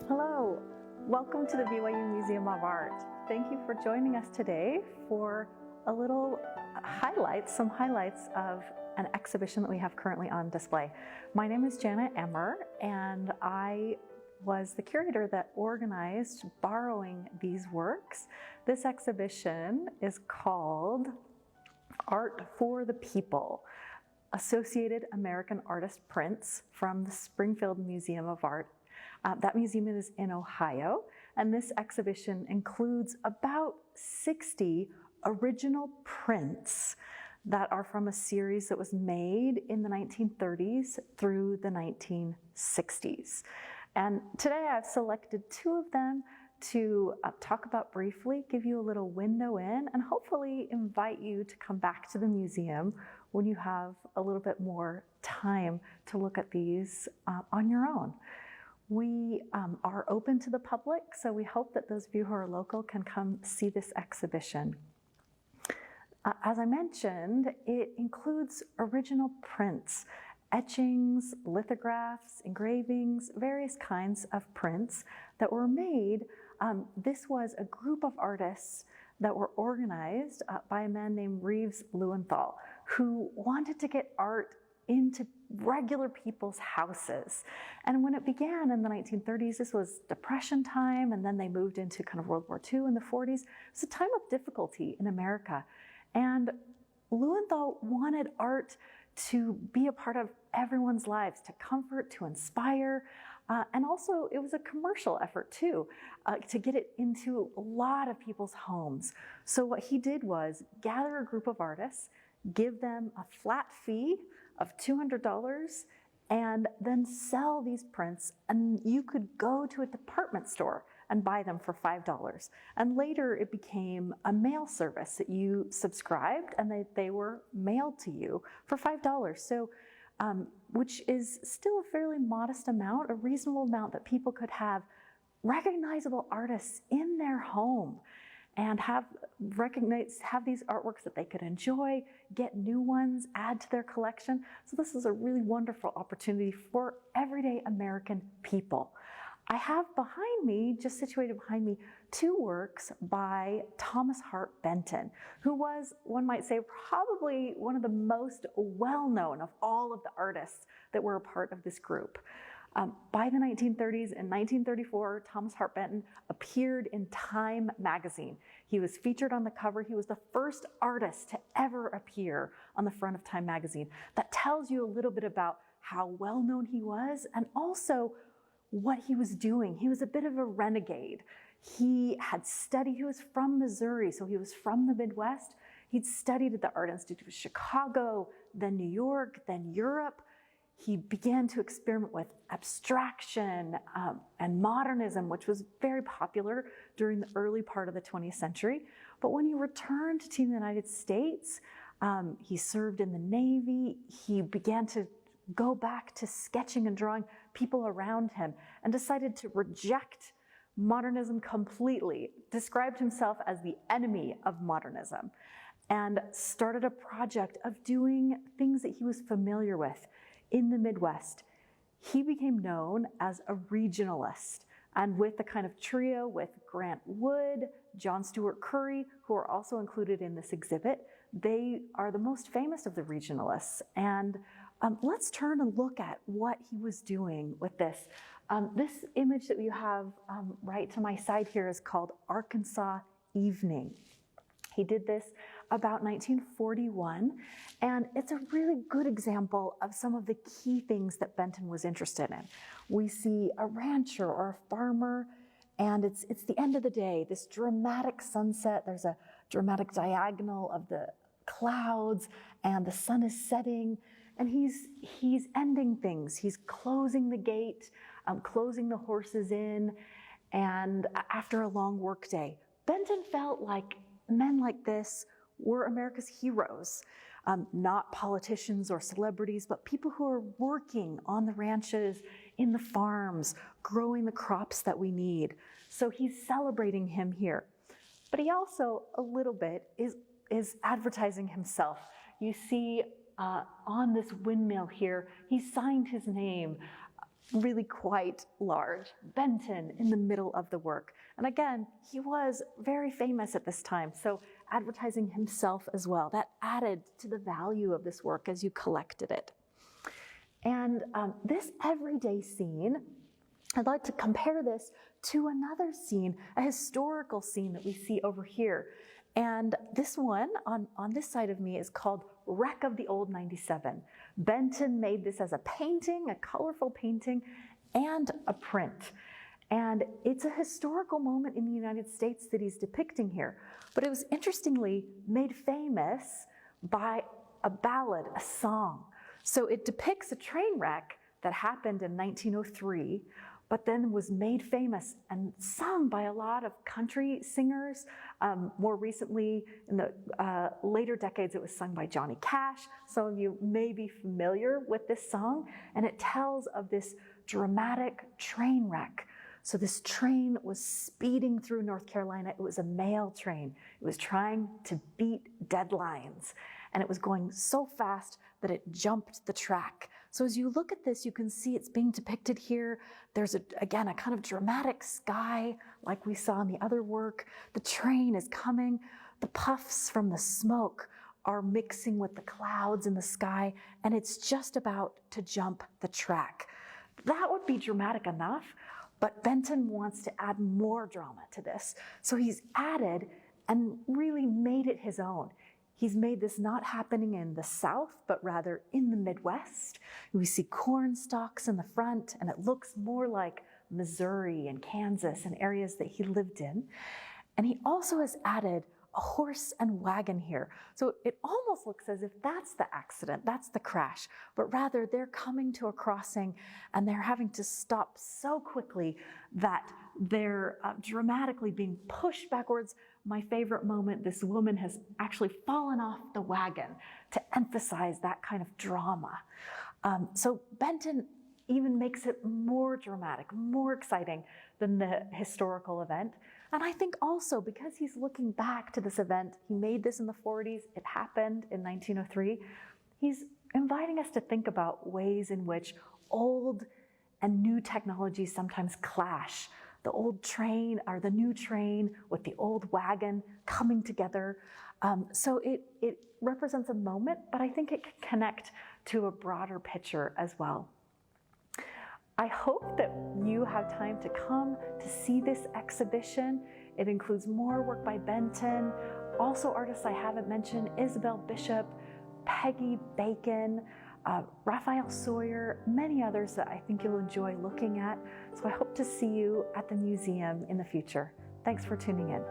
Hello, welcome to the BYU Museum of Art. Thank you for joining us today for a little some highlights of an exhibition that we have currently on display. My name is Emmer, and I was the curator that organized borrowing these works. This exhibition is called Art for the People, Associated American Artist Prints from the Springfield Museum of Art. That museum is in Ohio, and this exhibition includes about 60 original prints that are from a series that was made in the 1930s through the 1960s. And today I've selected two of them to talk about briefly, give you a little window in, and hopefully invite you to come back to the museum when you have a little bit more time to look at these on your own. We are open to the public, so we hope that those of you who are local can come see this exhibition. As I mentioned, it includes original prints, etchings, lithographs, engravings, various kinds of prints that were made. This was a group of artists that were organized by a man named Reeves Leuenthal, who wanted to get art into regular people's houses. And when it began in the 1930s, this was Depression time, and then they moved into kind of World War II in the 40s. It was a time of difficulty in America. And Leuenthal wanted art to be a part of everyone's lives, to comfort, to inspire. And also it was a commercial effort too, to get it into a lot of people's homes. So what he did was gather a group of artists, give them a flat fee of $200, and then sell these prints, and you could go to a department store and buy them for $5. And later it became a mail service that you subscribed, and they were mailed to you for $5. So, which is still a fairly modest amount, a reasonable amount that people could have recognizable artists in their home and have these artworks that they could enjoy, get new ones, add to their collection. So this is a really wonderful opportunity for everyday American people. I have behind me, just situated behind me, two works by Thomas Hart Benton, who was, one might say, probably one of the most well-known of all of the artists that were a part of this group. By the 1930s, in 1934, Thomas Hart Benton appeared in Time magazine. He was featured on the cover. He was the first artist to ever appear on the front of Time magazine. That tells you a little bit about how well known he was and also what he was doing. He was a bit of a renegade. He was from Missouri, so he was from the Midwest. He'd studied at the Art Institute of Chicago, then New York, then Europe. He began to experiment with abstraction and modernism, which was very popular during the early part of the 20th century. But when he returned to the United States, he served in the Navy. He began to go back to sketching and drawing people around him and decided to reject modernism completely, described himself as the enemy of modernism, and started a project of doing things that he was familiar with in the Midwest. He became known as a regionalist, and with the kind of trio with Grant Wood, John Stewart Curry, who are also included in this exhibit, they are the most famous of the regionalists. And let's turn and look at what he was doing with this. This image that you have right to my side here is called Arkansas Evening. He did this about 1941, and it's a really good example of some of the key things that Benton was interested in. We see a rancher or a farmer, and it's the end of the day, this dramatic sunset. There's a dramatic diagonal of the clouds, and the sun is setting, and he's ending things. He's closing the gate, closing the horses in, and after a long work day. Benton felt like men like this were America's heroes, not politicians or celebrities, but people who are working on the ranches, in the farms, growing the crops that we need. So he's celebrating him here. But he also, a little bit, is advertising himself. You see on this windmill here, he signed his name. really quite large. Benton in the middle of the work. And again, he was very famous at this time, so advertising himself as well. That added to the value of this work as you collected it. And this everyday scene, I'd like to compare this to another scene, a historical scene that we see over here. And this one on this side of me is called Wreck of the Old 97. Benton made this as a painting, a colorful painting, and a print. And it's a historical moment in the United States that he's depicting here. But it was interestingly made famous by a ballad, a song. So it depicts a train wreck that happened in 1903, but then was made famous and sung by a lot of country singers. More recently, in the later decades, it was sung by Johnny Cash. Some of you may be familiar with this song, and it tells of this dramatic train wreck. So this train was speeding through North Carolina. It was a mail train. It was trying to beat deadlines, and it was going so fast that it jumped the track. So as you look at this, you can see it's being depicted here. There's, again, a kind of dramatic sky like we saw in the other work. The train is coming. The puffs from the smoke are mixing with the clouds in the sky, and it's just about to jump the track. That would be dramatic enough, but Benton wants to add more drama to this. So he's added and really made it his own. He's made this not happening in the South, but rather in the Midwest. We see corn stalks in the front, and it looks more like Missouri and Kansas and areas that he lived in. And he also has added a horse and wagon here. So it almost looks as if that's the accident, that's the crash, but rather they're coming to a crossing and they're having to stop so quickly that they're dramatically being pushed backwards. My favorite moment, this woman has actually fallen off the wagon to emphasize that kind of drama. So Benton even makes it more dramatic, more exciting than the historical event. And I think also because he's looking back to this event, he made this in the 40s, it happened in 1903, he's inviting us to think about ways in which old and new technologies sometimes clash. The old train or the new train with the old wagon coming together. So it represents a moment, but I think it can connect to a broader picture as well. I hope that you have time to come to see this exhibition. It includes more work by Benton, also artists I haven't mentioned, Isabel Bishop, Peggy Bacon, Raphael Sawyer, many others that I think you'll enjoy looking at. So I hope to see you at the museum in the future. Thanks for tuning in.